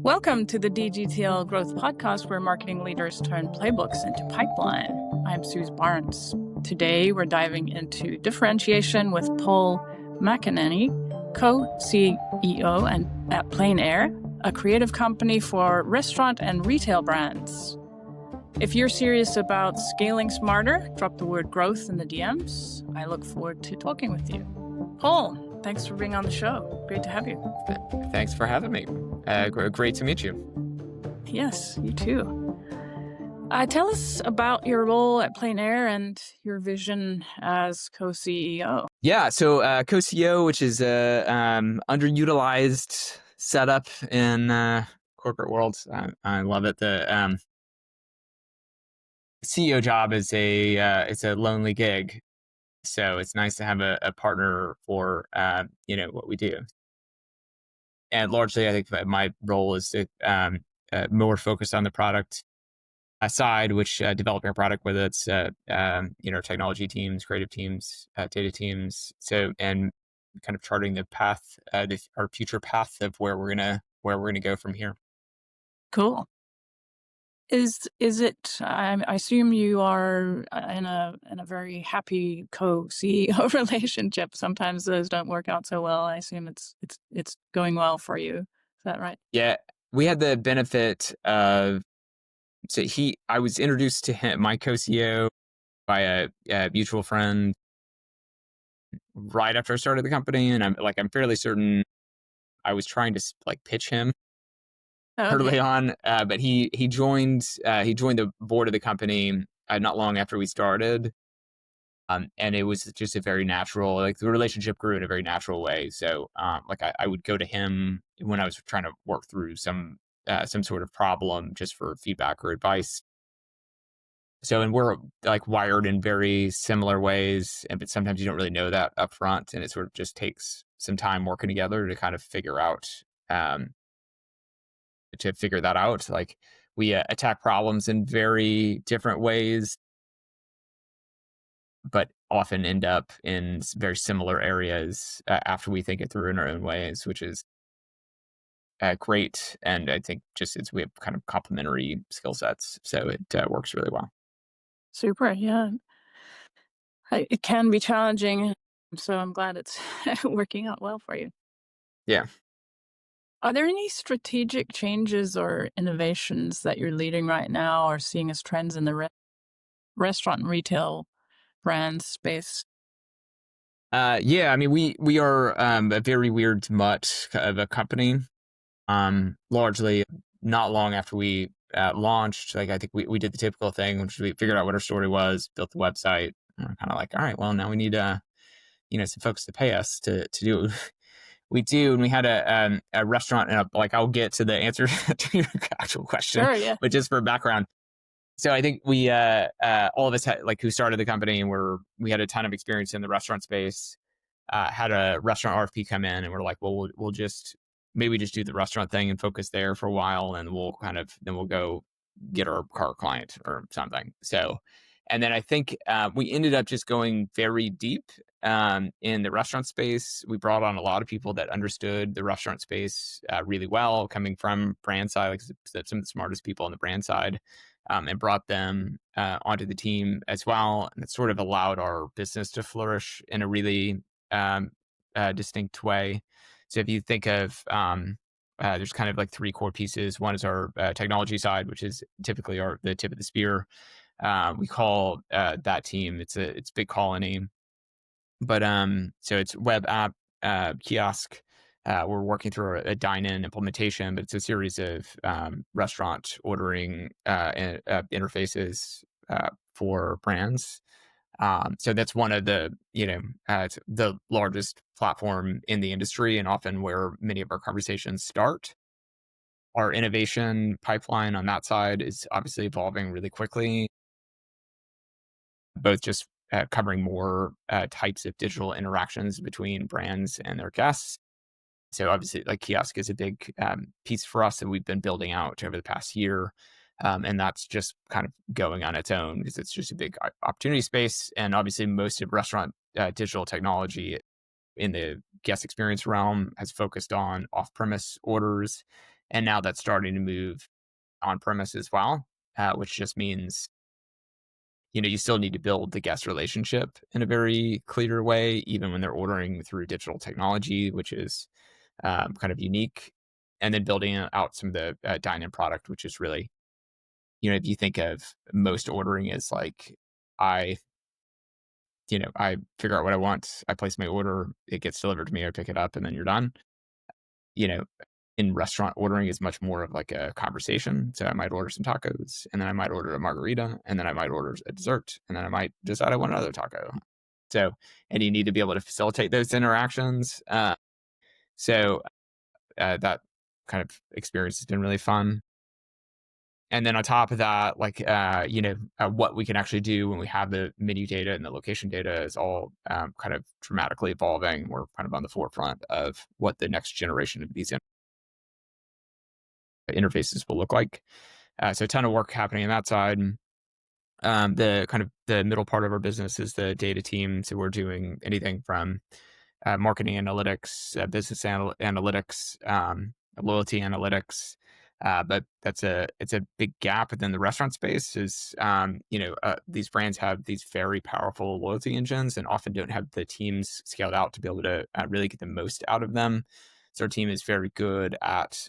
Welcome to the DGTL Growth Podcast, where marketing leaders turn playbooks into pipeline. I'm Suze Barnes. Today, we're diving into differentiation with Paul McEnany, co-CEO at Plein Air, a creative company for restaurant and retail brands. If you're serious about scaling smarter, drop the word growth in the DMs. I look forward to talking with you. Paul, thanks for being on the show. Great to have you. Thanks for having me. Great to meet you. Yes, you too. Tell us about your role at Plein Air and your vision as co-CEO. Yeah, so co-CEO, which is a underutilized setup in corporate world. I love it. The CEO job is it's a lonely gig, so it's nice to have a partner for what we do. And largely, I think that my role is to more focused on the product side, which developing a product, whether it's technology teams, creative teams, data teams, and kind of charting the path, our future path of where we're gonna go from here. Cool. Is it? I assume you are in a very happy co-CEO relationship. Sometimes those don't work out so well. I assume it's going well for you. Is that right? Yeah, we had the benefit of I was introduced to him, my co-CEO, by a mutual friend right after I started the company, and I'm fairly certain I was trying to pitch him early on, but he joined the board of the company not long after we started, and it was just a very natural, the relationship grew in a very natural way. So I would go to him when I was trying to work through some sort of problem just for feedback or advice. So, and we're wired in very similar ways, but sometimes you don't really know that up front, and it sort of just takes some time working together to kind of figure that out. We attack problems in very different ways, but often end up in very similar areas after we think it through in our own ways, which is great. And I think we have kind of complementary skill sets, so it works really well. Super. Yeah. It can be challenging, so I'm glad it's working out well for you. Yeah. Are there any strategic changes or innovations that you're leading right now or seeing as trends in the restaurant and retail brand space? Yeah, I mean, we are a very weird mutt of a company. Largely not long after we launched, I think we did the typical thing, which we figured out what our story was, built the website, and we're kind of all right, well, now we need some folks to pay us to do what we do. And we had a restaurant, and I'll get to the answer to your actual question, Sure, yeah. but just for background. So I think we all of us had, who started the company, and we had a ton of experience in the restaurant space, had a restaurant RFP come in, and we're like, well, we'll just maybe just do the restaurant thing and focus there for a while, and we'll go get our car client or something. So, and then I think we ended up just going very deep in the restaurant space. We brought on a lot of people that understood the restaurant space really well, coming from brand side, some of the smartest people on the brand side, and brought them onto the team as well. And it sort of allowed our business to flourish in a really distinct way. So if you think of, there's kind of three core pieces. One is our technology side, which is typically the tip of the spear. We call that team, it's a big colony, but so it's web app, kiosk. We're working through a dine-in implementation, but it's a series of restaurant ordering interfaces for brands. So that's one of the, it's the largest platform in the industry, and often where many of our conversations start. Our innovation pipeline on that side is obviously evolving really quickly, both just covering more types of digital interactions between brands and their guests. So obviously, kiosk is a big piece for us that we've been building out over the past year. And that's just kind of going on its own because it's just a big opportunity space. And obviously, most of restaurant digital technology in the guest experience realm has focused on off-premise orders. And now that's starting to move on premise as well, which just means, you still need to build the guest relationship in a very clear way, even when they're ordering through digital technology, which is kind of unique. And then building out some of the dine-in product, which is really, if you think of most ordering as like, I, I figure out what I want, I place my order, it gets delivered to me, I pick it up, and then you're done. You know, in restaurant ordering is much more of like a conversation. So I might order some tacos, and then I might order a margarita, and then I might order a dessert, and then I might decide I want another taco. So, and you need to be able to facilitate those interactions. That kind of experience has been really fun. And then on top of that, like, what we can actually do when we have the menu data and the location data is all kind of dramatically evolving. We're kind of on the forefront of what the next generation of these interfaces will look like. So a ton of work happening on that side. The kind of the middle part of our business is the data team. So we're doing anything from marketing analytics, business analytics, loyalty analytics. But it's a big gap within the restaurant space. Is these brands have these very powerful loyalty engines and often don't have the teams scaled out to be able to really get the most out of them. So our team is very good at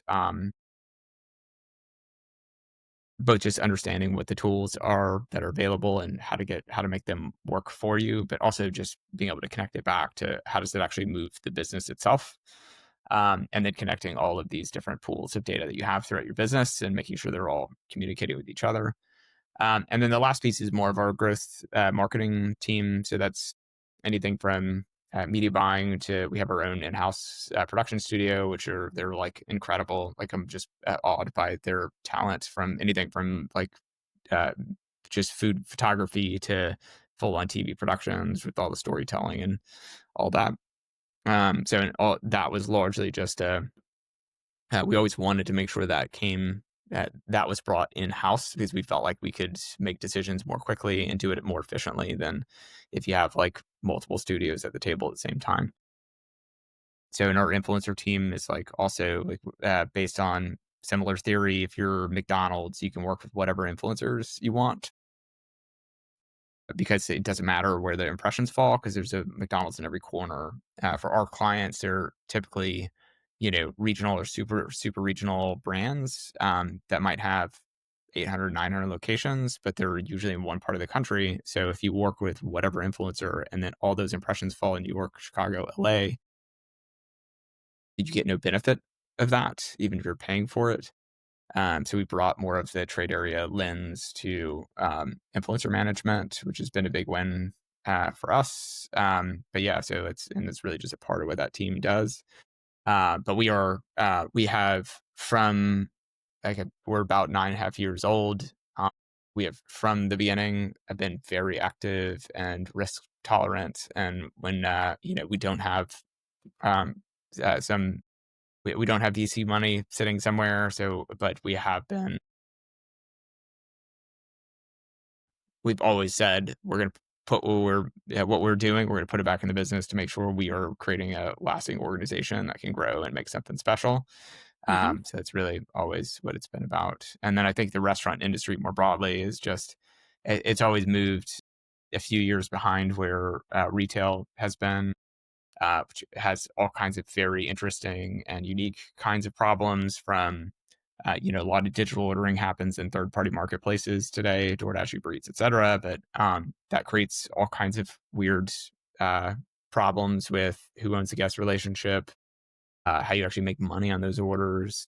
both just understanding what the tools are that are available and how to make them work for you, but also just being able to connect it back to how does it actually move the business itself. And then connecting all of these different pools of data that you have throughout your business and making sure they're all communicating with each other. And then the last piece is more of our growth marketing team. So that's anything from media buying to we have our own in-house production studio, they're like incredible. Like I'm just awed by their talent from anything from like uh, just food photography to full-on TV productions with all the storytelling and all that. So all that was largely just we always wanted to make sure that was brought in house because we felt like we could make decisions more quickly and do it more efficiently than if you have like multiple studios at the table at the same time. So, in our influencer team is like also like based on similar theory. If you're McDonald's, you can work with whatever influencers you want because it doesn't matter where the impressions fall because there's a McDonald's in every corner. For our clients, they're typically, regional or super regional brands that might have 800, 900 locations, but they're usually in one part of the country. So if you work with whatever influencer and then all those impressions fall in New York, Chicago, LA, you get no benefit of that, even if you're paying for it. So we brought more of the trade area lens to influencer management, which has been a big win for us. But yeah, so it's really just a part of what that team does. But we have from we're about 9.5 years old. We have from the beginning have been very active and risk tolerant. And when we don't have some we don't have VC money sitting somewhere. So, but we've always said we're going to put what we're doing, we're going to put it back in the business to make sure we are creating a lasting organization that can grow and make something special. Mm-hmm. So that's really always what it's been about. And then I think the restaurant industry more broadly is just, it's always moved a few years behind where retail has been, which has all kinds of very interesting and unique kinds of problems from, a lot of digital ordering happens in third-party marketplaces today, DoorDash, Uber Eats, et cetera. But that creates all kinds of weird uh, problems with who owns the guest relationship, how you actually make money on those orders,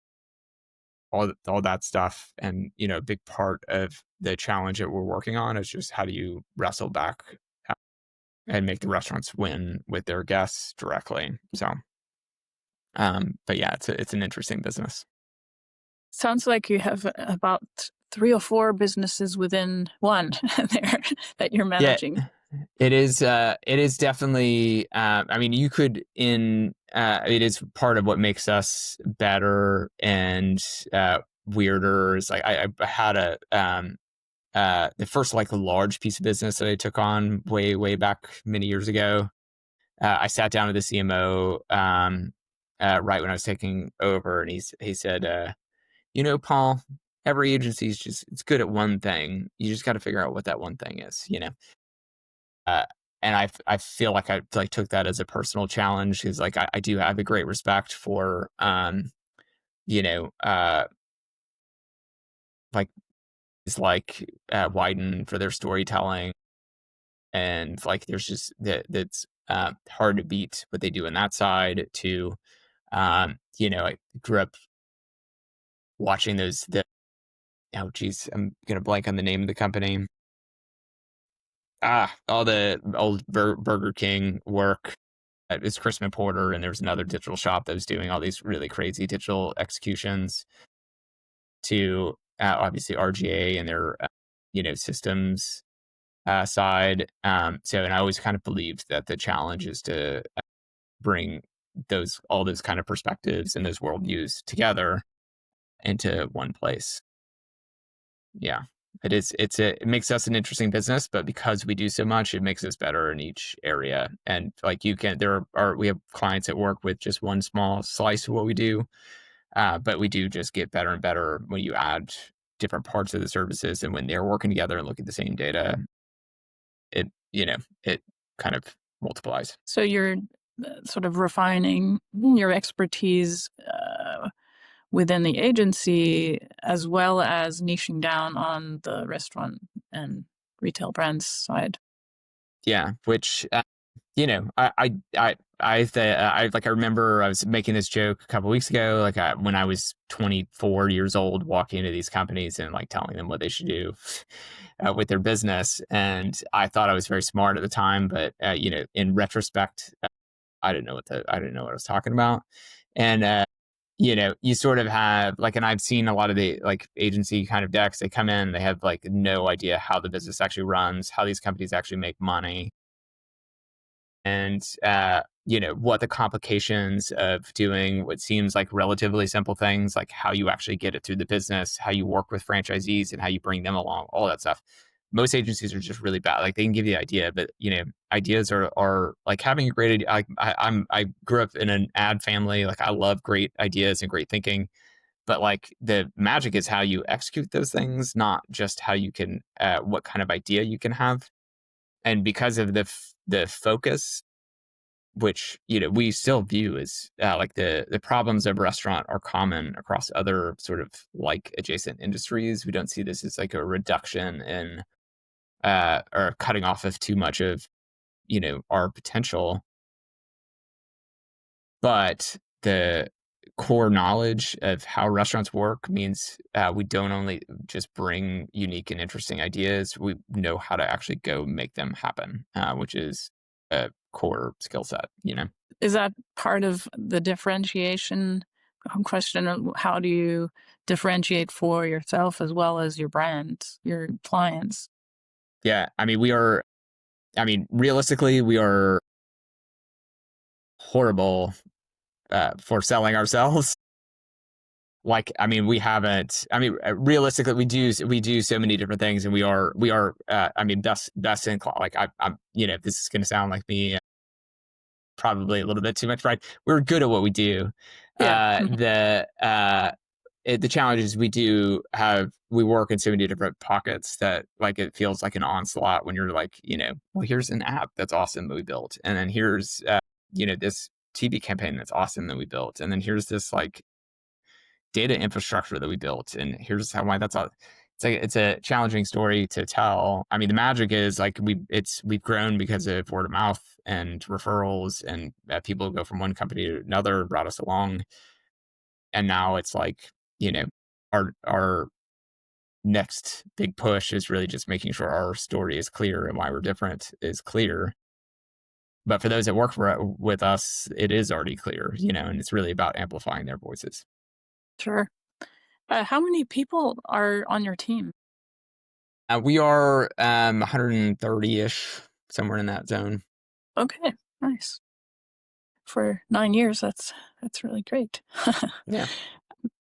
all that stuff. And, a big part of the challenge that we're working on is just how do you wrestle back and make the restaurants win with their guests directly. So, but yeah, it's an interesting business. Sounds like you have about 3 or 4 businesses within one there that you're managing. Yeah, it is. It is definitely. I mean, you could it is part of what makes us better and weirder. Is like I had the first like large piece of business that I took on way back many years ago. I sat down with the CMO right when I was taking over, and he said, Paul, every agency is it's good at one thing. You just got to figure out what that one thing is, Uh, and I feel like I like took that as a personal challenge because like I do have a great respect for you know like it's like Wyden for their storytelling, and like there's just that's hard to beat what they do on that side. To I grew up watching oh geez, I'm gonna blank on the name of the company. All the old Burger King work. It's Chris Porter, and there was another digital shop that was doing all these really crazy digital executions to obviously RGA and their systems side. And I always kind of believed that the challenge is to bring all those kind of perspectives and those worldviews together into one place. Yeah. It makes us an interesting business, but because we do so much, it makes us better in each area. And like we have clients that work with just one small slice of what we do. But we do just get better and better when you add different parts of the services, and when they're working together and look at the same data, it kind of multiplies. So you're sort of refining your expertise within the agency, as well as niching down on the restaurant and retail brands side. Yeah, which I remember I was making this joke a couple weeks ago, like when I was 24 years old, walking into these companies and like telling them what they should do with their business, and I thought I was very smart at the time, but in retrospect, I didn't know what I was talking about, and you sort of have like, and I've seen a lot of the like agency kind of decks. They come in, they have like no idea how the business actually runs, how these companies actually make money, and what the complications of doing what seems like relatively simple things, like how you actually get it through the business, how you work with franchisees, and how you bring them along, all that stuff. Most agencies are just really bad. Like they can give you the idea, but ideas are like having a great idea. I grew up in an ad family. Like I love great ideas and great thinking, but like the magic is how you execute those things, not just how you can what kind of idea you can have. And because of the focus, which we still view as like the problems of a restaurant are common across other sort of like adjacent industries. We don't see this as like a reduction in or cutting off of too much of our potential, but the core knowledge of how restaurants work means we don't only just bring unique and interesting ideas, we know how to actually go make them happen, which is a core skill set. Is that part of the differentiation question? How do you differentiate for yourself as well as your brand, your clients? Yeah, realistically, we are horrible for selling ourselves. Like, we haven't. Realistically, we do so many different things, and we are. Best in class. Like, I'm. This is going to sound like me, probably a little bit too much pride. We're good at what we do. Yeah. The challenge is we work in so many different pockets that like it feels like an onslaught when you're like, well, here's an app that's awesome that we built, and then here's this TV campaign that's awesome that we built, and then here's this like data infrastructure that we built, and here's why that's all. It's a challenging story to tell. The magic is like we've grown because of word of mouth and referrals, and people go from one company to another, brought us along, and now it's like our next big push is really just making sure our story is clear and why we're different is clear. But for those that work with us, it is already clear, and it's really about amplifying their voices. Sure. How many people are on your team? We are 130-ish, somewhere in that zone. Okay, nice. For 9 years, that's really great. Yeah.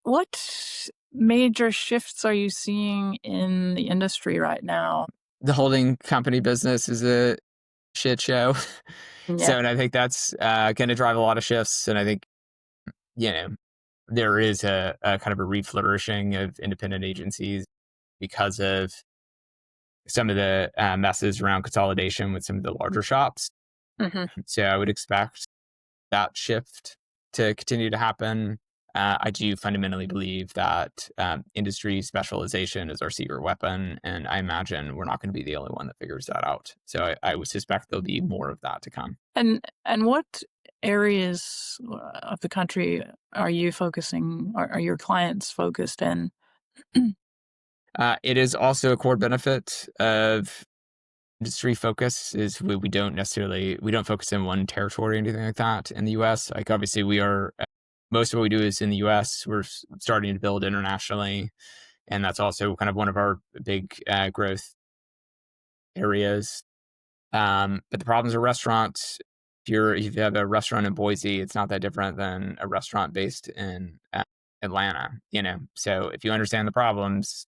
What major shifts are you seeing in the industry right now? The holding company business is a shit show. Yeah. And I think that's going to drive a lot of shifts. And I think, there is a kind of a re-flourishing of independent agencies because of some of the messes around consolidation with some of the larger shops. Hmm. So I would expect that shift to continue to happen. I do fundamentally believe that industry specialization is our secret weapon, and I imagine we're not going to be the only one that figures that out. So I would suspect there'll be more of that to come. And what areas of the country are you focusing? Are your clients focused in? It is also a core benefit of industry focus is we don't focus in one territory or anything like that in the US. Like obviously we are most of what we do is in the US. We're starting to build internationally, and that's also kind of one of our big growth areas. But the problems are restaurants. If you have a restaurant in Boise, it's not that different than a restaurant based in Atlanta, you know. So if you understand the problems,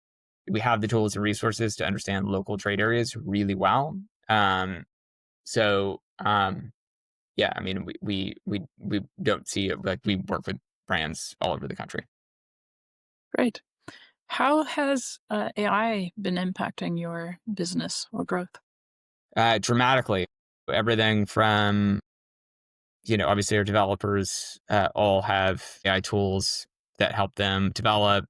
we have the tools and resources to understand local trade areas really well. Um, so yeah, I mean, we don't see it like we work with brands all over the country. Great. How has AI been impacting your business or growth? Dramatically, everything from obviously our developers all have AI tools that help them develop.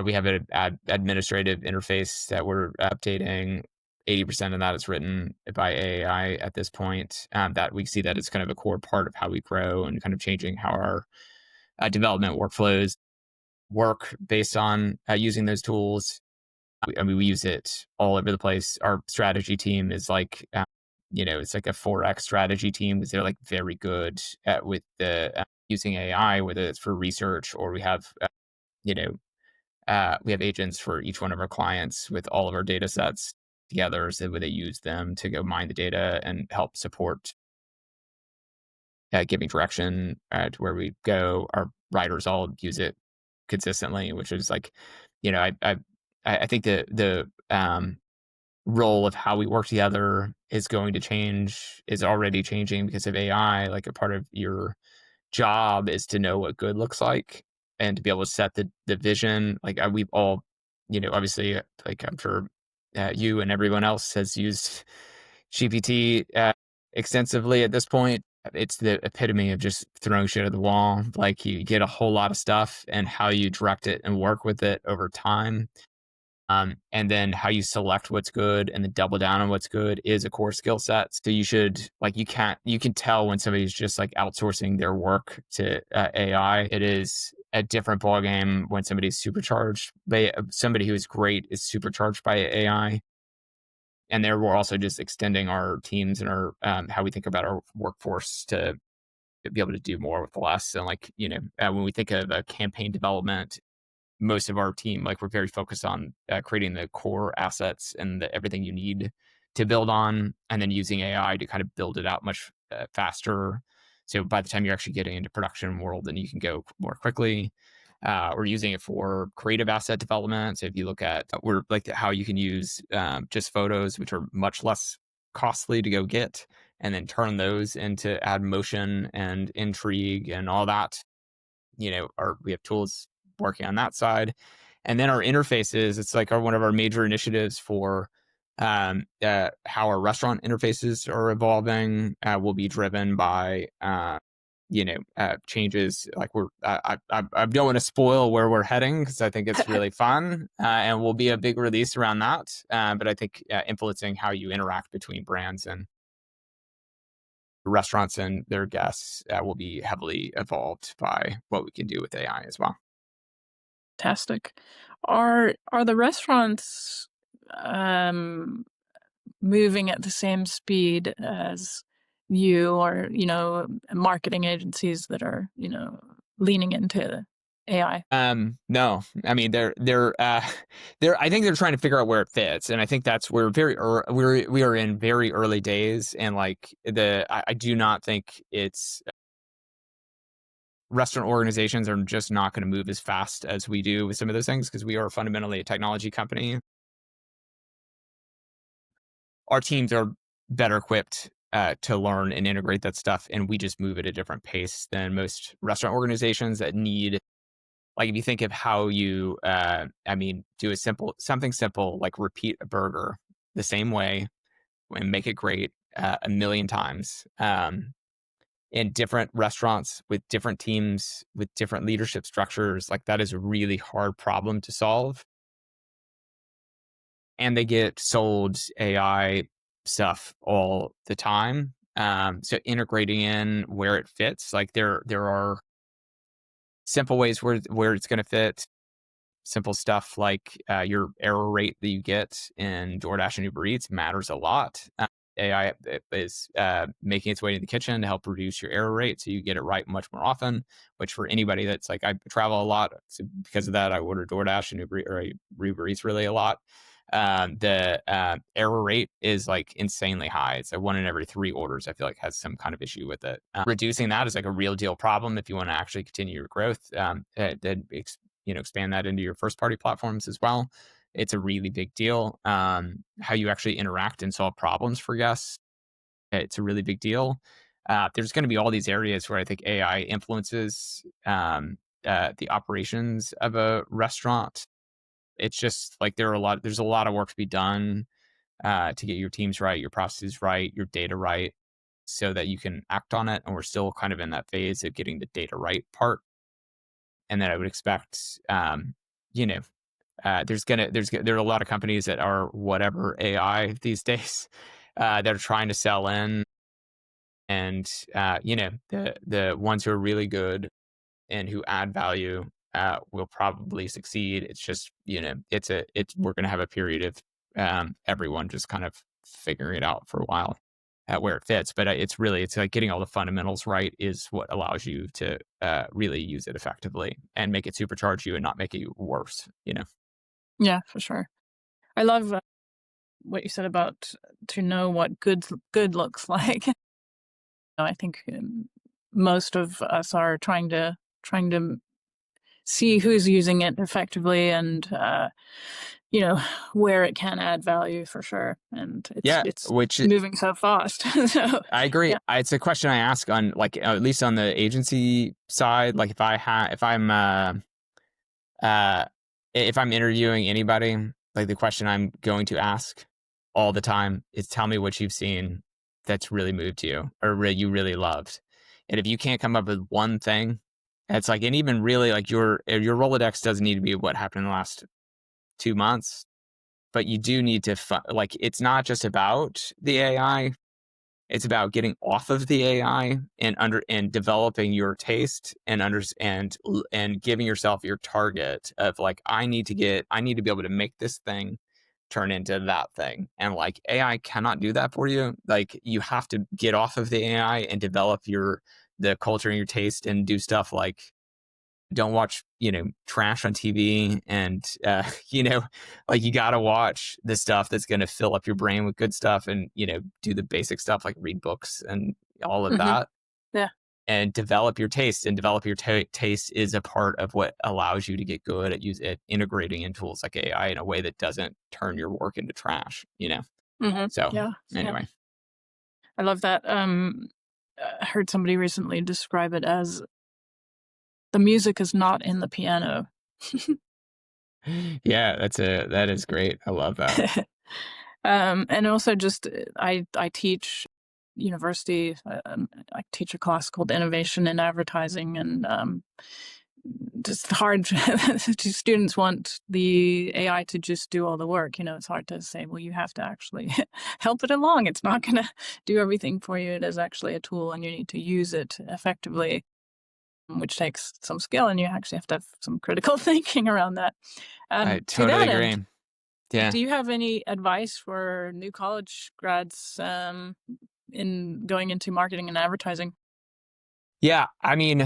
We have an administrative interface that we're updating. 80% of that is written by AI at this point. That we see that it's kind of a core part of how we grow and kind of changing how our development workflows work based on using those tools. I mean, we use it all over the place. Our strategy team is like, it's like a 4X strategy team because they're like very good at with the using AI, whether it's for research or you know, we have agents for each one of our clients with all of our data sets together. So they use them to go mine the data and help support giving direction to where we go. Our writers all use it consistently, which is like, I think the role of how we work together is going to change, is already changing because of AI. Like a part of your job is to know what good looks like and to be able to set the vision. Like we've all, obviously, like I'm sure you and everyone else has used GPT extensively at this point. It's the epitome of just throwing shit at the wall. Like you get a whole lot of stuff, and how you direct it and work with it over time, and then how you select what's good and then double down on what's good is a core skill set. So you should you can tell when somebody's just like outsourcing their work to AI. It is a different ballgame when somebody's supercharged by somebody who is great is supercharged by AI. And there we're also just extending our teams and our how we think about our workforce to be able to do more with less. And like, when we think of campaign development, most of our team, like we're very focused on creating the core assets and everything you need to build on, and then using AI to kind of build it out much faster. So by the time you're actually getting into production world, then you can go more quickly. We're using it for creative asset development. So if you look at we're like how you can use just photos, which are much less costly to go get, and then turn those into add motion and intrigue and all that. We have tools working on that side. And then our interfaces, it's like one of our major initiatives for how our restaurant interfaces are evolving will be driven by changes. Like I don't want to spoil where we're heading because I think it's really fun and will be a big release around that. But I think influencing how you interact between brands and restaurants and their guests will be heavily evolved by what we can do with AI as well. Fantastic. Are the restaurants um, moving at the same speed as you, or marketing agencies that are leaning into AI? No, I mean they're I think they're trying to figure out where it fits, and I think that's we are in very early days, and like I do not think it's restaurant organizations are just not going to move as fast as we do with some of those things because we are fundamentally a technology company. Our teams are better equipped to learn and integrate that stuff, and we just move at a different pace than most restaurant organizations that need. Like if you think of how you, do something simple like repeat a burger the same way and make it great a million times. In different restaurants with different teams with different leadership structures, like that is a really hard problem to solve. And they get sold AI stuff all the time. So integrating in where it fits, like there are simple ways where it's going to fit. Simple stuff like your error rate that you get in DoorDash and Uber Eats matters a lot. AI is making its way to the kitchen to help reduce your error rate so you get it right much more often, which for anybody that's like, I travel a lot. So because of that, I order DoorDash and Uber Eats really a lot. The error rate is like insanely high. It's like 1 in every 3 orders, I feel like, has some kind of issue with it. Reducing that is like a real deal problem if you want to actually continue your growth. Expand that into your first party platforms as well. It's a really big deal. How you actually interact and solve problems for guests, it's a really big deal. There's going to be all these areas where I think AI influences the operations of a restaurant. It's just like there's a lot of work to be done to get your teams right, your processes right, your data right, so that you can act on it. And we're still kind of in that phase of getting the data right part. And then I would expect, there are a lot of companies that are whatever AI these days that are trying to sell in, and the ones who are really good and who add value will probably succeed. It's just we're going to have a period of everyone just kind of figuring it out for a while at where it fits. But it's like getting all the fundamentals right is what allows you to really use it effectively and make it supercharge you and not make it worse. Yeah, for sure. I love what you said about to know what good looks like. I think most of us are trying to see who's using it effectively and where it can add value for sure. And Yeah, it's which moving so fast. So I agree. yeah. It's a question I ask on like at least on the agency side. Like uh, if I'm interviewing anybody, like the question I'm going to ask all the time is, tell me what you've seen that's really moved you or you really loved. And if you can't come up with one thing, it's like, and even really like your Rolodex doesn't need to be what happened in the last 2 months, but you do need to like, it's not just about the AI. It's about getting off of the AI and developing your taste and giving yourself your target of like, I need to be able to make this thing turn into that thing. And like AI cannot do that for you. Like you have to get off of the AI and develop the culture and your taste and do stuff like don't watch, trash on TV and, like you got to watch the stuff that's going to fill up your brain with good stuff and, do the basic stuff like read books and all of Hmm. that Yeah. and develop your taste and develop your taste is a part of what allows you to get good at integrating in tools like AI in a way that doesn't turn your work into trash. Hmm. So Yeah. Yeah. anyway, I love that. I heard somebody recently describe it as the music is not in the piano. yeah, that is great. I love that. And also just I teach university. I teach a class called Innovation in Advertising, and just hard. Students want the AI to just do all the work. It's hard to say, well, you have to actually help it along. It's not going to do everything for you. It is actually a tool, and you need to use it effectively, which takes some skill, and you actually have to have some critical thinking around that. I To totally that end, agree. Yeah. do you have any advice for new college grads in going into marketing and advertising? Yeah, I mean,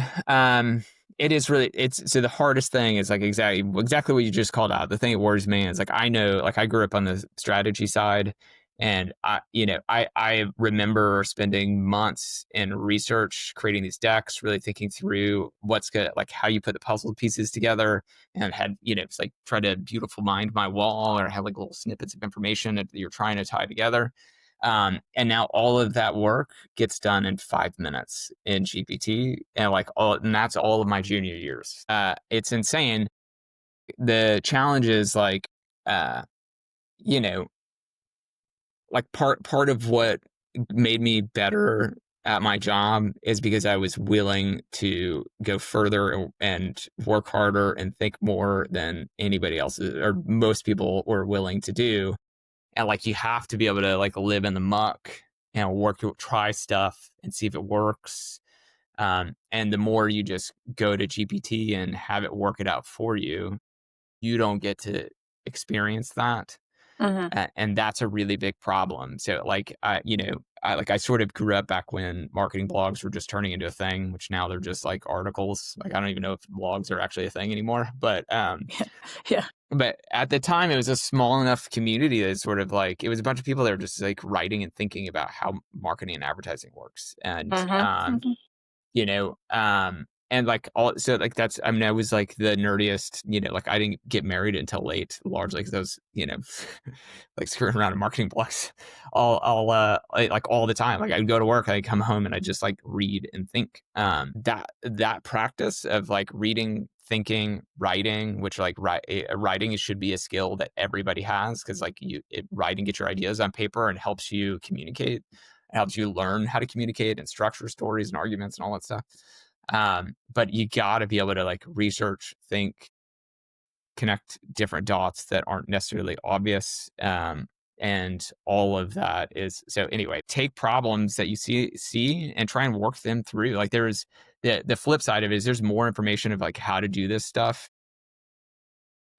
it is really it's so the hardest thing is like exactly what you just called out. The thing that worries me is like I know like I grew up on the strategy side and I remember spending months in research, creating these decks, really thinking through what's good, like how you put the puzzle pieces together and had, it's like try to beautiful mind my wall or have like little snippets of information that you're trying to tie together. And now all of that work gets done in 5 minutes in GPT, and that's all of my junior years. It's insane. The challenge is uh, you know, part of what made me better at my job is because I was willing to go further and work harder and think more than anybody else or most people were willing to do. And you have to be able to live in the muck and try stuff and see if it works. And the more you just go to GPT and have it work it out for you, you don't get to experience that. Hmm. And that's a really big problem. So I sort of grew up back when marketing blogs were just turning into a thing, which now they're just like articles. I don't even know if blogs are actually a thing anymore. Yeah. Yeah. But at the time, it was a small enough community that sort of it was a bunch of people that were just writing and thinking about how marketing and advertising works. Hmm. Hmm. You know, and all, so that's, I mean, I was the nerdiest, I didn't get married until late, largely because I was, screwing around in marketing blogs all the time. I'd go to work, I'd come home and I just read and think. That practice of reading, thinking, writing, which writing should be a skill that everybody has because writing gets your ideas on paper and helps you communicate. It helps you learn how to communicate and structure stories and arguments and all that stuff. But you got to be able to research, think, connect different dots that aren't necessarily obvious. And all of that is so anyway, take problems that you see and try and work them through. There's the flip side of it is there's more information of how to do this stuff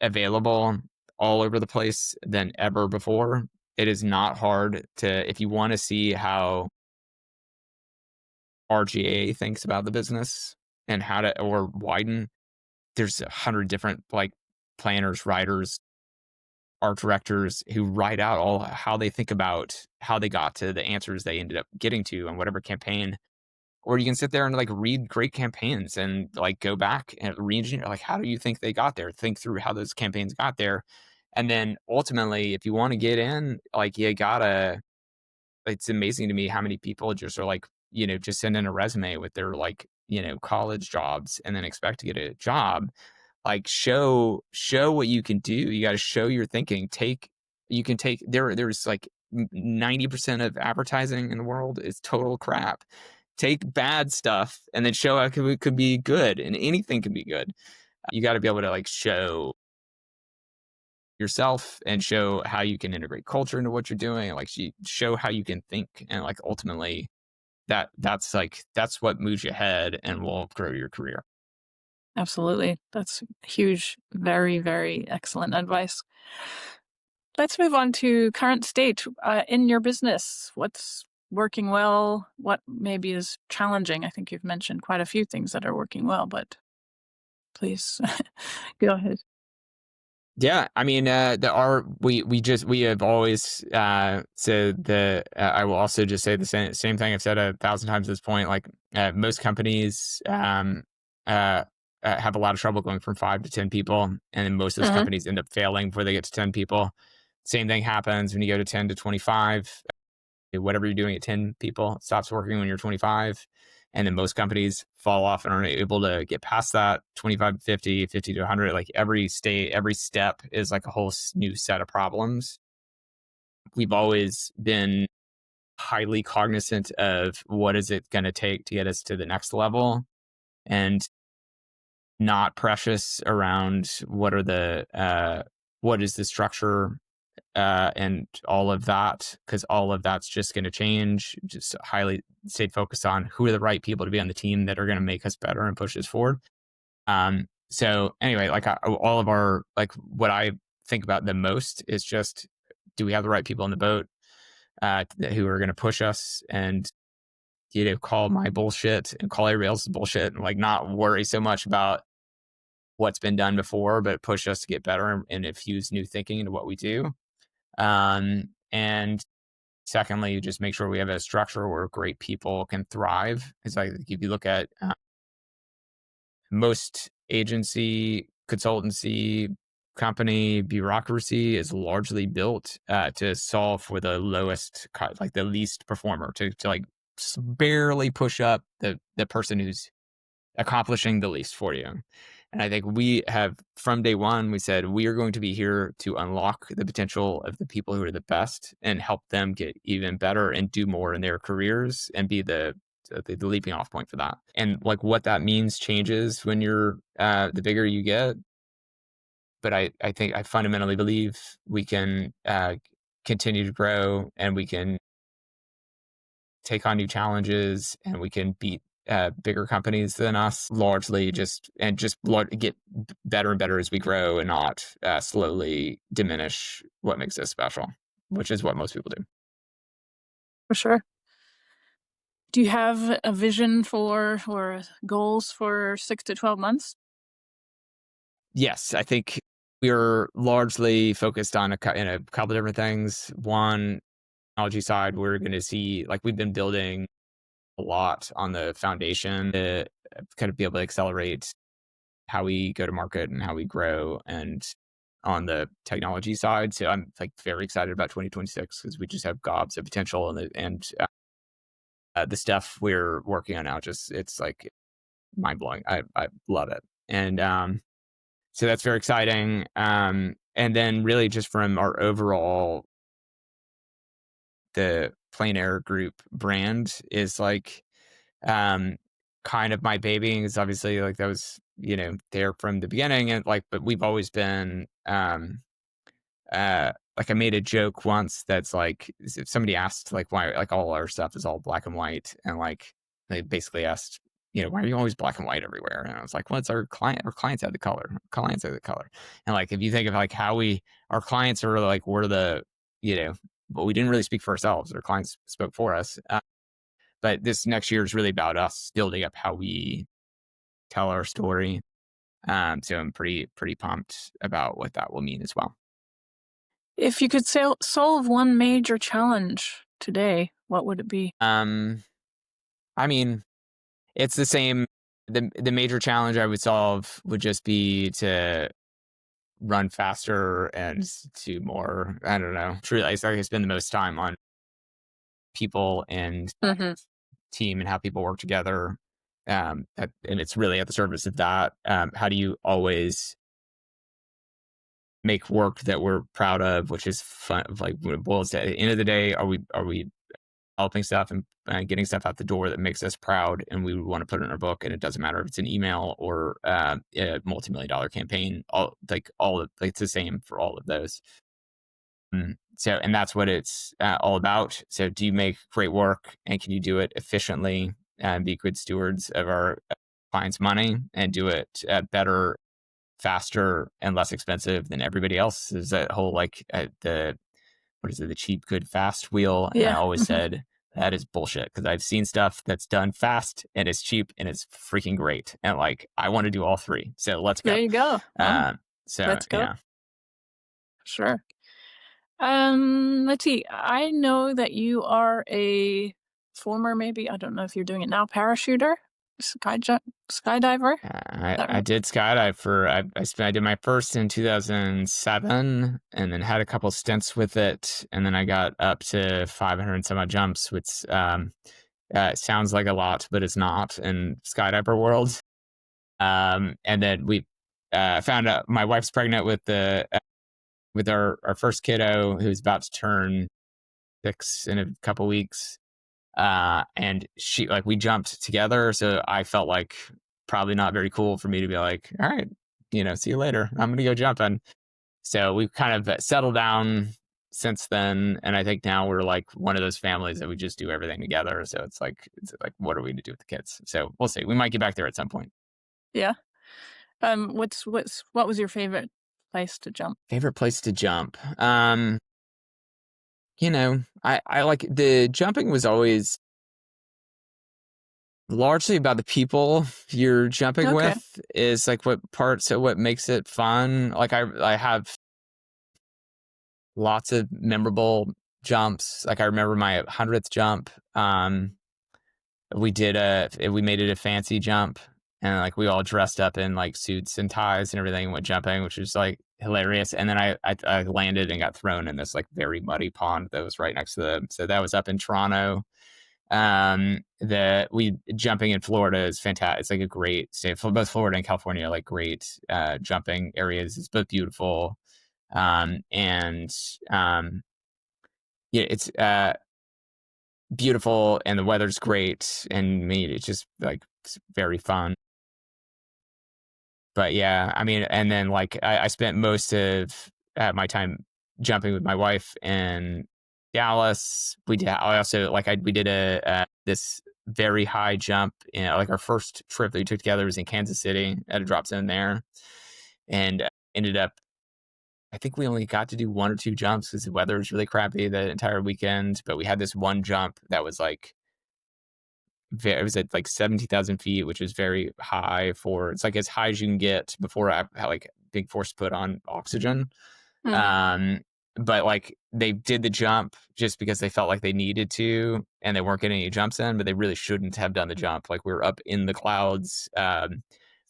available all over the place than ever before. It is not hard to, if you want to see how RGA thinks about the business and how to, or widen, there's 100 different planners, writers, art directors who write out all how they think about how they got to the answers they ended up getting to on whatever campaign. Or you can sit there and read great campaigns and go back and re-engineer, how do you think they got there? Think through how those campaigns got there. And then ultimately, if you want to get in, you gotta, it's amazing to me how many people just are just send in a resume with their college jobs and then expect to get a job. Show what you can do. You got to show your thinking. You can take there's 90% of advertising in the world is total crap. Take bad stuff and then show how it could be good, and anything can be good. You got to be able to show yourself and show how you can integrate culture into what you're doing, and show how you can think, and ultimately that's what moves you ahead and will grow your career. Absolutely. That's huge. Very, very excellent advice. Let's move on to current state in your business. What's working well? What maybe is challenging? I think you've mentioned quite a few things that are working well, but please go ahead. Yeah, I mean, we have always said that. I will also just say the same thing I've said 1,000 times at this point. Most companies have a lot of trouble going from 5 to 10 people, and then most of those Hmm. companies end up failing before they get to 10 people. Same thing happens when you go to 10 to 25. Whatever you're doing at 10 people, it stops working when you're 25. And then most companies fall off and aren't able to get past that 25 to 50, 50 to 100. Every step is a whole new set of problems. We've always been highly cognizant of what is it going to take to get us to the next level, and not precious around what is the structure and all of that, because all of that's just going to change. Just highly stayed focused on who are the right people to be on the team that are going to make us better and push us forward. So anyway, all of our what I think about the most is just, do we have the right people in the boat who are going to push us and call my bullshit and call everybody else's bullshit, and not worry so much about what's been done before, but push us to get better and infuse new thinking into what we do. And secondly, just make sure we have a structure where great people can thrive. It's if you look at most agency, consultancy, company bureaucracy is largely built to solve for the lowest, like the least performer, to like barely push up the person who's accomplishing the least for you. And I think we have, from day one, we said we are going to be here to unlock the potential of the people who are the best and help them get even better and do more in their careers and be the leaping off point for that. And like what that means changes when you're the bigger you get. But I think I fundamentally believe we can continue to grow, and we can take on new challenges, and we can beat bigger companies than us largely just get better and better as we grow, and not slowly diminish what makes us special, which is what most people do. For sure. Do you have a vision for or goals for 6 to 12 months? Yes, I think we're largely focused on in a couple of different things. One, technology side, we're going to see, like, we've been building a lot on the foundation to kind of be able to accelerate how we go to market and how we grow, and on the technology side. So I'm like very excited about 2026 because we just have gobs of potential, and the stuff we're working on now, just it's like mind blowing. I love it. And so that's very exciting. And then really just from our overall, the Plein Air group brand is like kind of my baby. It's obviously like that was, there from the beginning, and like, but we've always been like, I made a joke once that's like, if somebody asked like why like all our stuff is all black and white, and like they basically asked, why are you always black and white everywhere? And I was like, well, it's our clients have the color. Clients have the color. And like, if you think of like how our clients are like, we're the, but we didn't really speak for ourselves. Our clients spoke for us. But this next year is really about us building up how we tell our story. So I'm pretty pumped about what that will mean as well. If you could solve one major challenge today, what would it be? I mean, it's the same. The major challenge I would solve would just be to run faster and to more. I don't know. Truly, I spend the most time on people and team and how people work together. And it's really at the service of that. How do you always make work that we're proud of, which is fun? Like, when it boils down, at the end of the day, are we helping stuff and getting stuff out the door that makes us proud, and we want to put it in our book? And it doesn't matter if it's an email or a multi-million-dollar campaign. It's the same for all of those. So, and that's what it's all about. So, do you make great work, and can you do it efficiently and be good stewards of our clients' money, and do it better, faster, and less expensive than everybody else? Is that whole like what is it, the cheap, good, fast wheel? And I always said that is bullshit, because I've seen stuff that's done fast and it's cheap and it's freaking great. And like, I want to do all three. So let's go. There you go. So let's go. Yeah. Sure. Let's see. I know that you are a former, maybe, I don't know if you're doing it now, parachuter, skydiver. I did skydive I did my first in 2007, and then had a couple stints with it, and then I got up to 500 and some odd jumps, which sounds like a lot, but it's not in skydiver world. And then we found out my wife's pregnant with our first kiddo, who's about to turn 6 in a couple weeks. And she, like, we jumped together. So I felt like probably not very cool for me to be like, all right, see you later, I'm going to go jumping. So we've kind of settled down since then. And I think now we're like one of those families that we just do everything together. So it's like, what are we to do with the kids? So we'll see. We might get back there at some point. Yeah. What was your favorite place to jump? Favorite place to jump? I like, the jumping was always largely about the people you're jumping with, is like what makes it fun. Like, I have lots of memorable jumps. Like, I remember my 100th jump. We made it a fancy jump, and like we all dressed up in like suits and ties and everything and went jumping, which was like hilarious. And then I landed and got thrown in this like very muddy pond that was right next to them. So that was up in Toronto. Jumping in Florida is fantastic. It's like a great state. Both Florida and California are like great jumping areas. It's both beautiful. And yeah, it's beautiful and the weather's great, and it's just like it's very fun. But yeah, I mean, and then like I spent most of my time jumping with my wife in Dallas. We did a this very high jump. Like our first trip that we took together was in Kansas City at a drop zone there, and ended up. I think we only got to do one or two jumps because the weather was really crappy the entire weekend. But we had this one jump that was like it was at like 17,000 feet, which is very high it's like as high as you can get before I had like big force put on oxygen. But like they did the jump just because they felt like they needed to, and they weren't getting any jumps in, but they really shouldn't have done the jump. Like we were up in the clouds.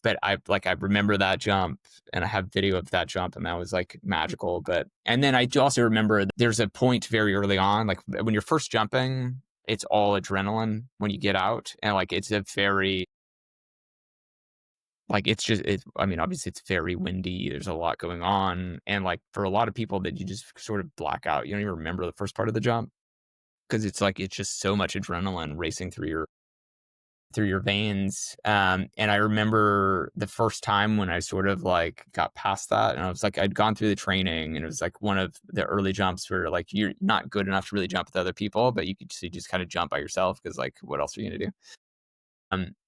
But I remember that jump, and I have video of that jump, and that was like magical. And then I do also remember there's a point very early on, like when you're first jumping, it's all adrenaline when you get out. And like, it's a very, like, I mean, obviously it's very windy. There's a lot going on. And like for a lot of people that you just sort of black out, you don't even remember the first part of the jump because it's just so much adrenaline racing through your veins. And I remember the first time when I sort of like got past that, and I was like, I'd gone through the training, and it was like one of the early jumps where like you're not good enough to really jump with other people, but you just kind of jump by yourself because like what else are you gonna do?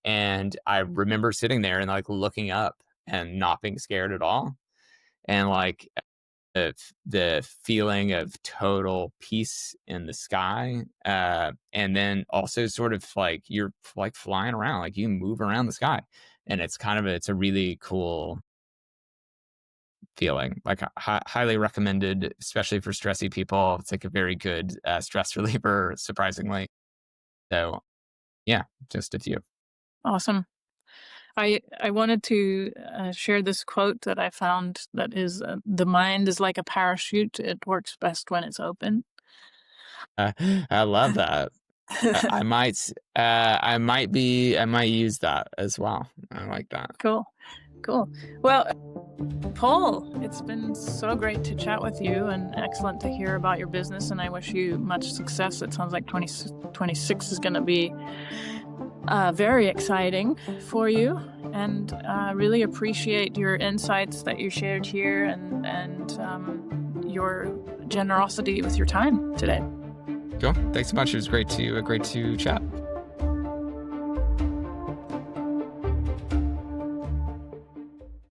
And I remember sitting there and like looking up and not being scared at all, and like the feeling of total peace in the sky, and then also sort of like you're like flying around, like you move around the sky, and it's a really cool feeling. Like highly recommended, especially for stressy people. It's like a very good stress reliever, surprisingly. So yeah, just a few. Awesome. I wanted to share this quote that I found that is, the mind is like a parachute. It works best when it's open. I love that. I might use that as well. I like that. Cool. Well, Paul, it's been so great to chat with you, and excellent to hear about your business, and I wish you much success. It sounds like 2026 is going to be very exciting for you, and really appreciate your insights that you shared here, and your generosity with your time today. Cool. Thanks so much. It was great to chat.